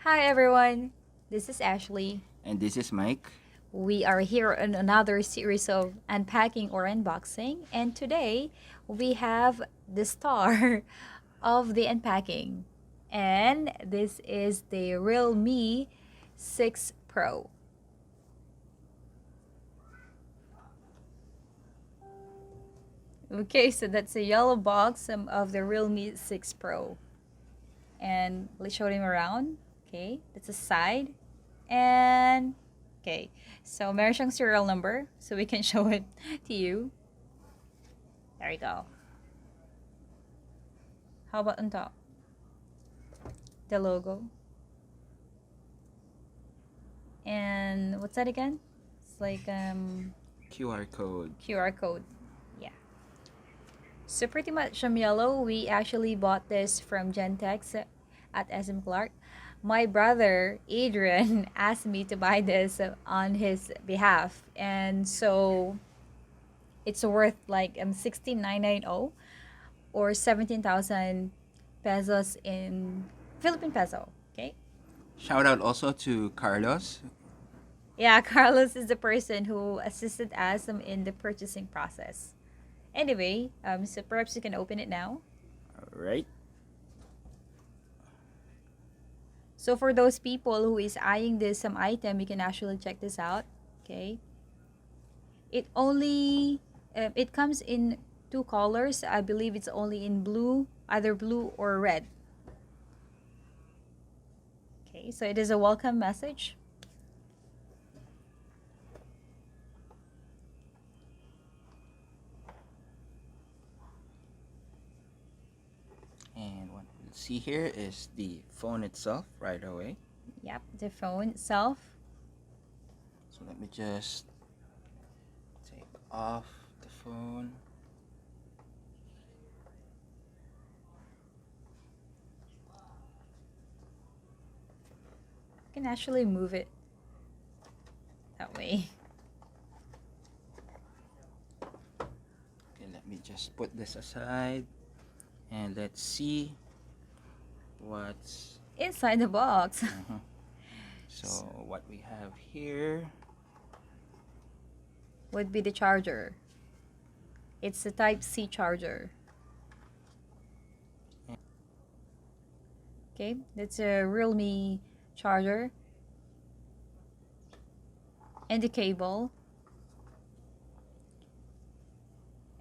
Hi everyone, this is Ashley. And this is Mike. We are here on another series of unpacking or unboxing, and today we have the star of the unpacking, and this is the Realme 6 Pro. Okay, so that's a yellow box of the Realme 6 Pro. And let's show him around. Okay, that's a side. And okay, so meron siyang serial number, so we can show it to you. There you go. How about on top? The logo. And what's that again? It's like QR code. QR code. Yeah. So pretty much yellow. We actually bought this from GenText at SM Clark. My brother Adrian asked me to buy this on his behalf, and so it's worth like 16,990 or 17,000 pesos in Philippine peso. Okay. Shout out also to Carlos. Yeah, Carlos is the person who assisted us in the purchasing process. Anyway, so perhaps you can open it now. Alright. So for those people who is eyeing this item, you can actually check this out. Okay. It comes in two colors. I believe it's only in blue, either blue or red. Okay, so it is a welcome message. And what we'll see here is the phone itself right away. Yep, the phone itself. So let me just take off the phone. You can actually move it that way. Okay, let me just put this aside and let's see what's Inside the box. So what we have here Would be the charger. It's a Type-C charger. Okay, that's a Realme charger. And the cable.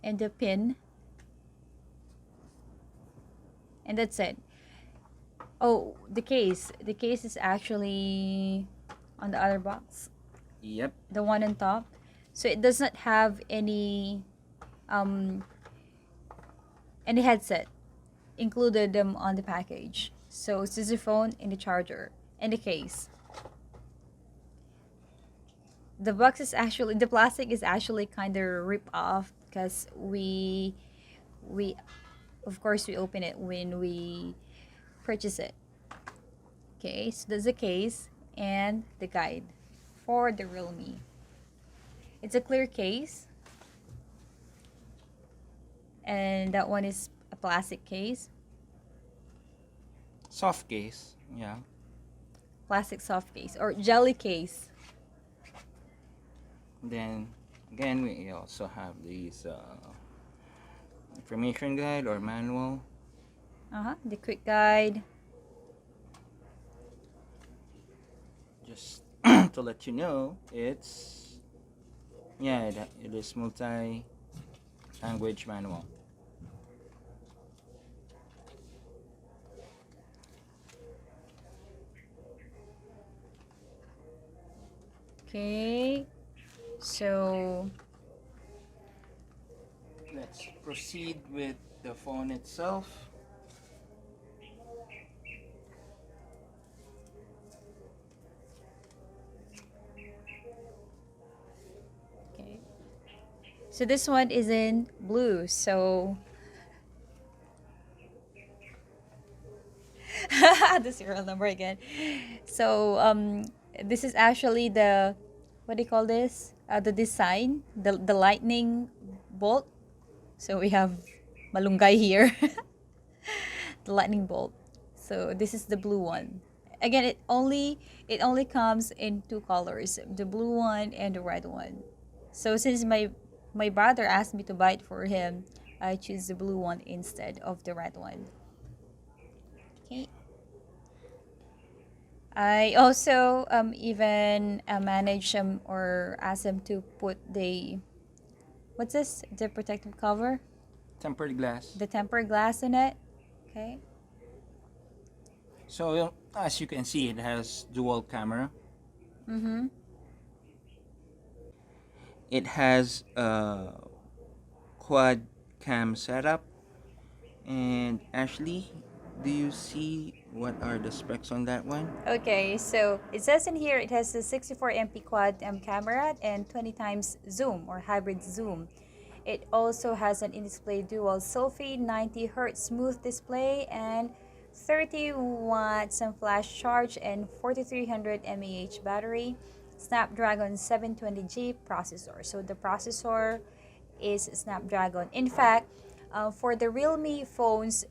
And the pin. And that's it. Oh, the case. The case is actually on the other box. Yep. The one on top. So it does not have any headset included on the package. So it's just the phone and the charger and the case. The plastic is actually kind of ripped off because we of course we open it when we purchase it. Okay, so there's a case and the guide for the Realme. It's a clear case, and that one is a plastic case. Soft case. Yeah. Plastic soft case or jelly case. Then again, we also have these information guide or manual. The quick guide. Just to let you know, it is multi-language manual. Okay, so Let's proceed with the phone itself. okay, so this one is in blue. So the serial number again. So this is actually the, what do you call this? The design, the lightning bolt. So we have malunggay here. The lightning bolt. So this is the blue one. Again, it only comes in two colors, the blue one and the red one. So since my brother asked me to buy it for him, I choose the blue one instead of the red one. Okay. I also even manage or ask them to put the what's this, the protective cover, Tempered glass. the tempered glass in it. Okay. So as you can see, it has dual camera. Mm-hmm. It has a quad cam setup. And Ashley, do you see what are the specs on that one? Okay, so it says in here it has a 64 MP quad camera and 20 times zoom or hybrid zoom. It also has an in-display dual selfie, 90 Hz smooth display, and 30 watts flash charge and 4300 mAh battery. Snapdragon 720G processor. So the processor is Snapdragon. In fact, for the Realme phones,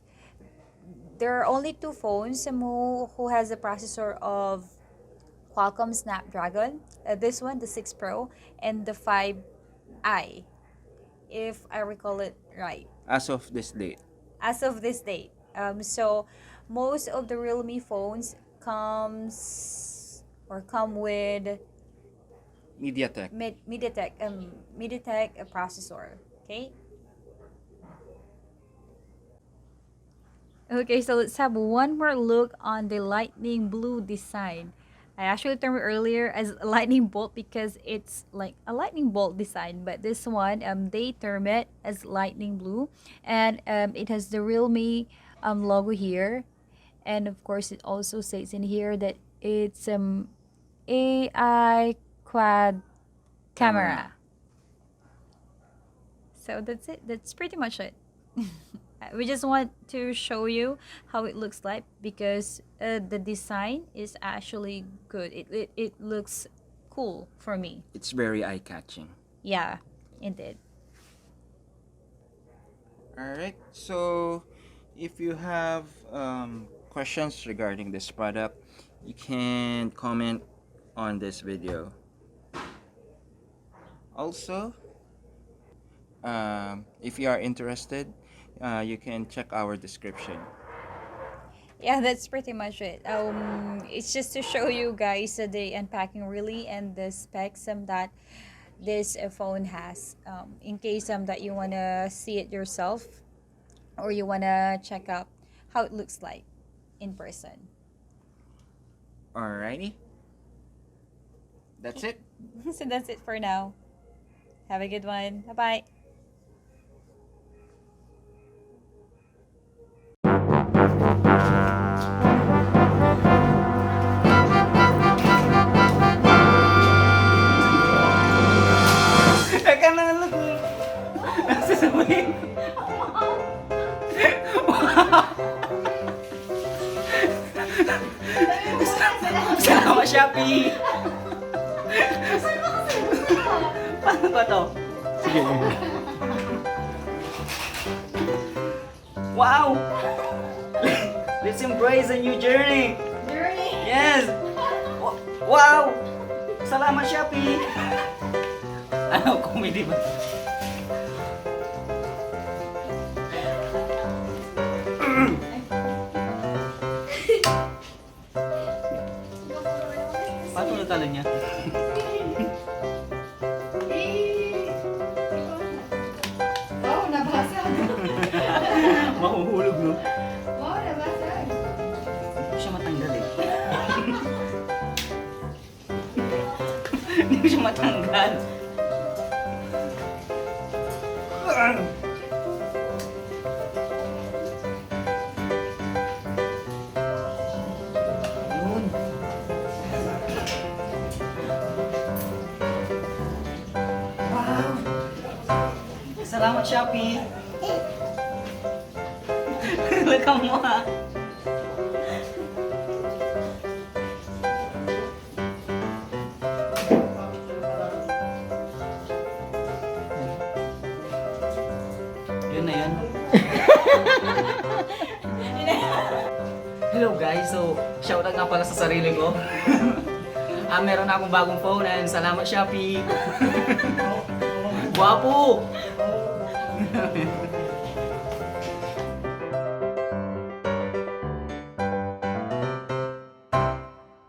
there are only two phones who has a processor of Qualcomm Snapdragon. This one, the 6 Pro, and the 5i, if I recall it right, As of this date. as of this date. So most of the Realme phones come with MediaTek. MediaTek processor. Okay. Okay, so let's have one more look on the lightning blue design. I actually termed it earlier as a lightning bolt because it's like a lightning bolt design, but this one they term it as lightning blue, and it has the Realme logo here, and of course it also says in here that it's AI quad camera. So that's it. That's pretty much it. We just want to show you how it looks like because the design is actually good. It looks cool for me. It's very eye-catching. Yeah, it did. Alright, so if you have questions regarding this product, you can comment on this video. Also, if you are interested, you can check our description. Yeah, that's pretty much it. It's just to show you guys the unpacking really and the specs that this phone has. In case that you wanna see it yourself or you wanna check out how it looks like in person. Alrighty, that's it. So that's it for now. Have a good one. Bye bye. Teka na, look. Nasasabihin. Salamat, Shopee! Paano ba to? Sige. Wow! Let's embrace a new journey! Journey! Yes! Wow! Salamat, Shopee! Ano, comedy ba? Paano natalo niya? Wow, nabasag! Mahuhulog, no? Wow, nabasag! Hindi ko siya matanggal eh. Hindi ko siya matanggal. Yun. Wow! Salamat, Shopee! Welcome mo ha! Yun na yun. Hello guys, so Shoutout nga pala sa sarili ko. Meron na akong bagong phone and salamat Shopee. Guwapo!